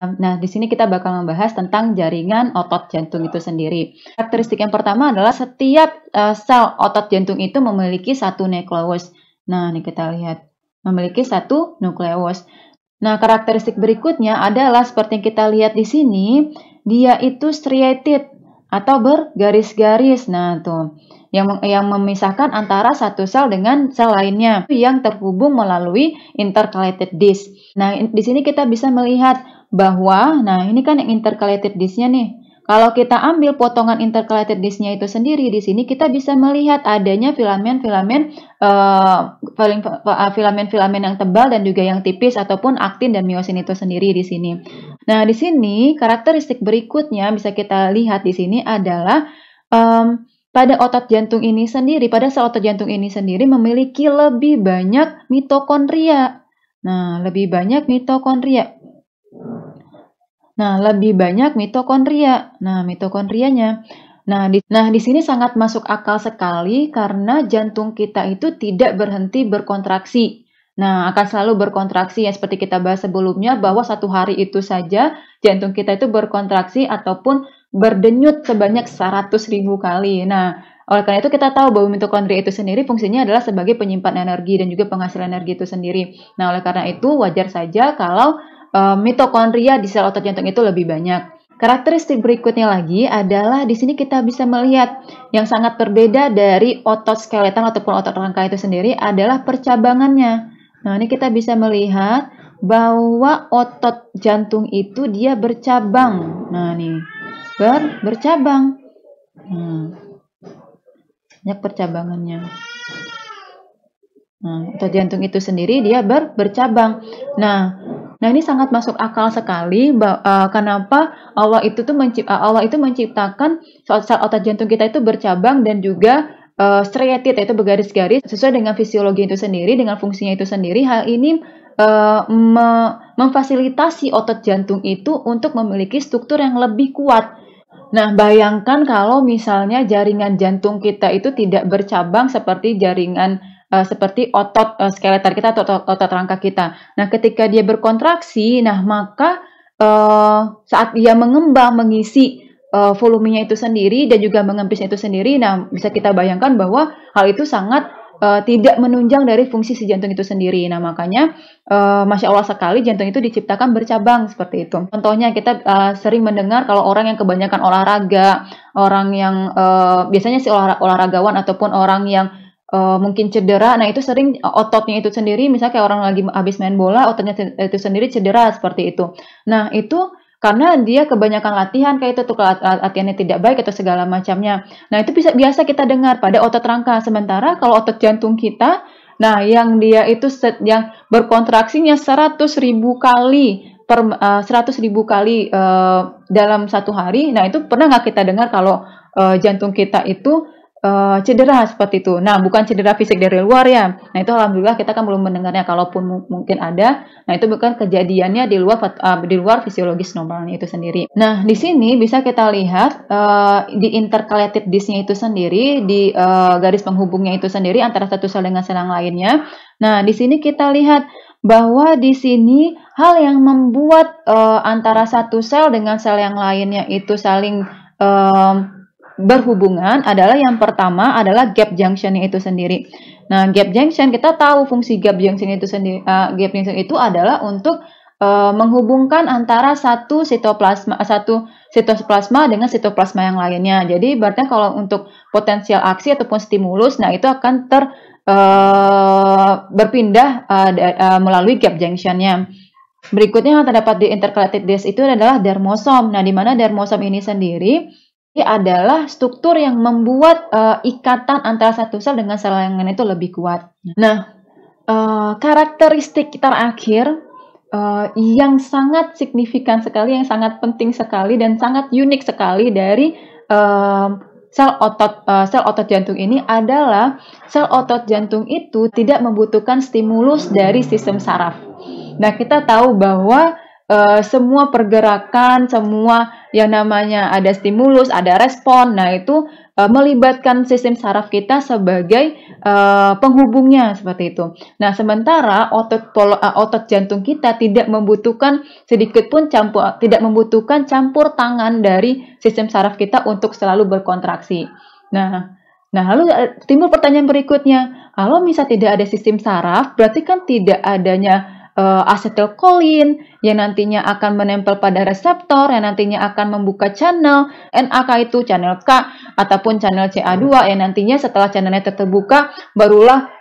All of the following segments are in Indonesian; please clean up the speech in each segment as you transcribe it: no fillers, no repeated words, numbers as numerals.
Nah, di sini kita bakal membahas tentang jaringan otot jantung itu sendiri. Karakteristik yang pertama adalah setiap sel otot jantung itu memiliki satu nukleus. Nah, ini kita lihat. Memiliki satu nukleus. Nah, karakteristik berikutnya adalah seperti yang kita lihat di sini, dia itu striated atau bergaris-garis. Nah, tuh. Yang memisahkan antara satu sel dengan sel lainnya yang terhubung melalui intercalated disc. Nah, di sini kita bisa melihat bahwa, nah ini kan yang intercalated disc-nya nih. Kalau kita ambil potongan intercalated disc-nya itu sendiri, di sini kita bisa melihat adanya filamen-filamen yang tebal dan juga yang tipis ataupun aktin dan miosin itu sendiri di sini. Nah, di sini karakteristik berikutnya bisa kita lihat di sini adalah pada otot jantung ini sendiri, pada sel otot jantung ini sendiri memiliki lebih banyak mitokondria. Nah, lebih banyak mitokondria. Nah, mitokondrianya. Nah, di sini sangat masuk akal sekali karena jantung kita itu tidak berhenti berkontraksi. Nah, akan selalu berkontraksi ya seperti kita bahas sebelumnya bahwa satu hari itu saja jantung kita itu berkontraksi ataupun berdenyut sebanyak 100.000 kali. Nah, oleh karena itu kita tahu bahwa mitokondria itu sendiri fungsinya adalah sebagai penyimpan energi dan juga penghasil energi itu sendiri. Nah, oleh karena itu wajar saja kalau mitokondria di sel otot jantung itu lebih banyak. Karakteristik berikutnya lagi adalah di sini kita bisa melihat yang sangat berbeda dari otot skeletal ataupun otot rangka itu sendiri adalah percabangannya. Nah, ini kita bisa melihat bahwa otot jantung itu dia bercabang. Nah, nih bercabang. Banyak percabangannya. Nah, otot jantung itu sendiri dia bercabang. Nah, ini sangat masuk akal sekali. Kenapa Allah itu menciptakan sel otot jantung kita itu bercabang dan juga striated, yaitu bergaris-garis sesuai dengan fisiologi itu sendiri, dengan fungsinya itu sendiri. Hal ini memfasilitasi otot jantung itu untuk memiliki struktur yang lebih kuat. Nah, bayangkan kalau misalnya jaringan jantung kita itu tidak bercabang seperti seperti otot skeletal kita atau otot rangka kita. Nah, ketika dia berkontraksi, nah maka saat dia mengembang, mengisi volumenya itu sendiri dan juga mengempisnya itu sendiri, nah bisa kita bayangkan bahwa hal itu sangat tidak menunjang dari fungsi si jantung itu sendiri. Nah, makanya Masya Allah sekali jantung itu diciptakan bercabang seperti itu. Contohnya kita sering mendengar kalau orang yang kebanyakan olahraga, orang yang biasanya si olahragawan ataupun orang yang mungkin cedera, nah itu sering ototnya itu sendiri, misalnya kayak orang lagi habis main bola, ototnya itu sendiri cedera seperti itu. Nah, itu karena dia kebanyakan latihan kayak itu tuh latihannya tidak baik atau segala macamnya. Nah, itu biasa kita dengar pada otot rangka. Sementara kalau otot jantung kita, nah yang dia itu yang berkontraksinya 100.000 kali dalam satu hari. Nah, itu pernah nggak kita dengar kalau jantung kita itu cedera seperti itu. Nah, bukan cedera fisik dari luar ya. Nah, itu alhamdulillah kita kan belum mendengarnya. Kalaupun mungkin ada, nah itu bukan kejadiannya di luar fisiologis normalnya itu sendiri. Nah, di sini bisa kita lihat di intercalated disc-nya itu sendiri, di garis penghubungnya itu sendiri antara satu sel dengan sel yang lainnya. Nah, di sini kita lihat bahwa di sini hal yang membuat antara satu sel dengan sel yang lainnya itu saling berhubungan adalah yang pertama adalah gap junction itu sendiri. Nah, gap junction kita tahu fungsi gap junction itu sendiri. Gap junction itu adalah untuk menghubungkan antara satu sitoplasma dengan sitoplasma yang lainnya. Jadi berarti kalau untuk potensial aksi ataupun stimulus, nah itu akan berpindah melalui gap junctionnya. Berikutnya yang terdapat di intercalated disc itu adalah dermosom. Nah, di mana dermosom ini sendiri ini adalah struktur yang membuat ikatan antara satu sel dengan sel yang lain itu lebih kuat. Nah, karakteristik terakhir yang sangat signifikan sekali, yang sangat penting sekali dan sangat unik sekali dari sel otot jantung ini adalah sel otot jantung itu tidak membutuhkan stimulus dari sistem saraf. Nah, kita tahu bahwa semua pergerakan, semua yang namanya ada stimulus, ada respon. Nah, itu melibatkan sistem saraf kita sebagai penghubungnya seperti itu. Nah, sementara otot jantung kita tidak membutuhkan tidak membutuhkan campur tangan dari sistem saraf kita untuk selalu berkontraksi. Nah, lalu timbul pertanyaan berikutnya, kalau misal tidak ada sistem saraf, berarti kan tidak adanya asetylkolin yang nantinya akan menempel pada reseptor, yang nantinya akan membuka channel NAK itu channel K ataupun channel CA2 yang nantinya setelah channelnya terbuka barulah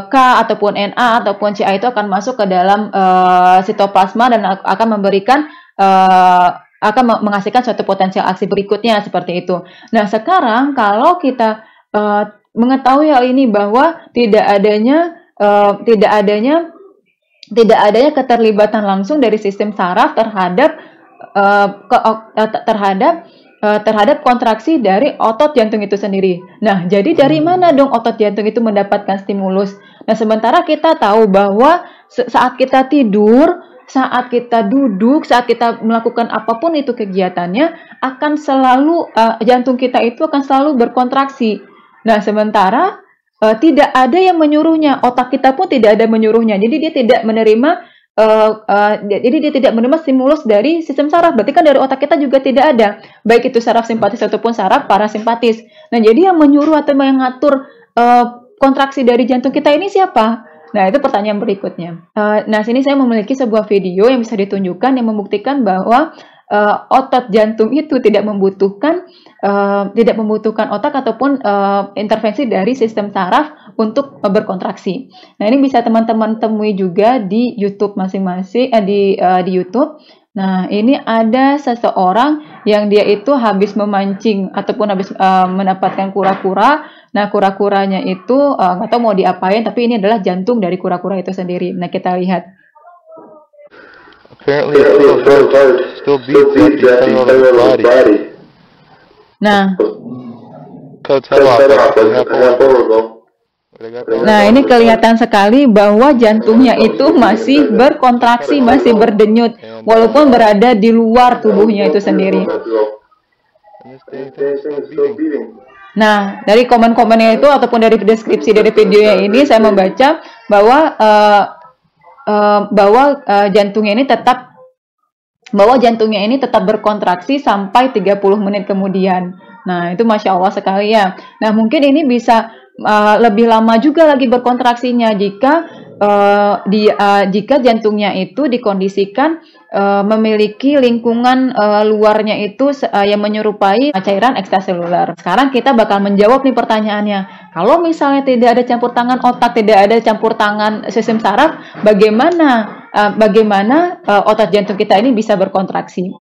K ataupun NA ataupun CA itu akan masuk ke dalam sitoplasma dan akan memberikan akan menghasilkan suatu potensial aksi berikutnya seperti itu. Nah, sekarang kalau kita mengetahui hal ini bahwa tidak adanya keterlibatan langsung dari sistem saraf terhadap kontraksi dari otot jantung itu sendiri. Nah, jadi dari mana dong otot jantung itu mendapatkan stimulus? Nah, sementara kita tahu bahwa saat kita tidur, saat kita duduk, saat kita melakukan apapun itu kegiatannya, akan selalu jantung kita itu akan selalu berkontraksi. Nah, sementara tidak ada yang menyuruhnya, otak kita pun tidak ada menyuruhnya. Jadi dia tidak menerima stimulus dari sistem saraf. Berarti kan dari otak kita juga tidak ada, baik itu saraf simpatis ataupun saraf parasimpatis. Nah, jadi yang menyuruh atau mengatur kontraksi dari jantung kita ini siapa? Nah, itu pertanyaan berikutnya. Nah, sini saya memiliki sebuah video yang bisa ditunjukkan yang membuktikan bahwa otot jantung itu tidak membutuhkan otak ataupun intervensi dari sistem saraf untuk berkontraksi. Nah, ini bisa teman-teman temui juga di YouTube masing-masing di YouTube. Nah, ini ada seseorang yang dia itu habis memancing ataupun habis mendapatkan kura-kura. Nah, kura-kuranya itu nggak tahu mau diapain, tapi ini adalah jantung dari kura-kura itu sendiri. Nah, kita lihat. Apparently it still beats at the cellular body. Nah, Nah, ini kelihatan sekali bahwa jantungnya itu masih berkontraksi, masih berdenyut, walaupun berada di luar tubuhnya itu sendiri. Nah, dari komen-komennya itu ataupun dari deskripsi dari videonya ini, saya membaca bahwa jantungnya ini tetap berkontraksi sampai 30 menit kemudian. Nah, itu Masya Allah sekali ya. Nah, mungkin ini bisa lebih lama juga lagi berkontraksinya jika jantungnya itu dikondisikan memiliki lingkungan luarnya itu yang menyerupai cairan ekstraseluler. Sekarang kita bakal menjawab nih pertanyaannya. Kalau misalnya tidak ada campur tangan otak, tidak ada campur tangan sistem saraf, bagaimana otot jantung kita ini bisa berkontraksi?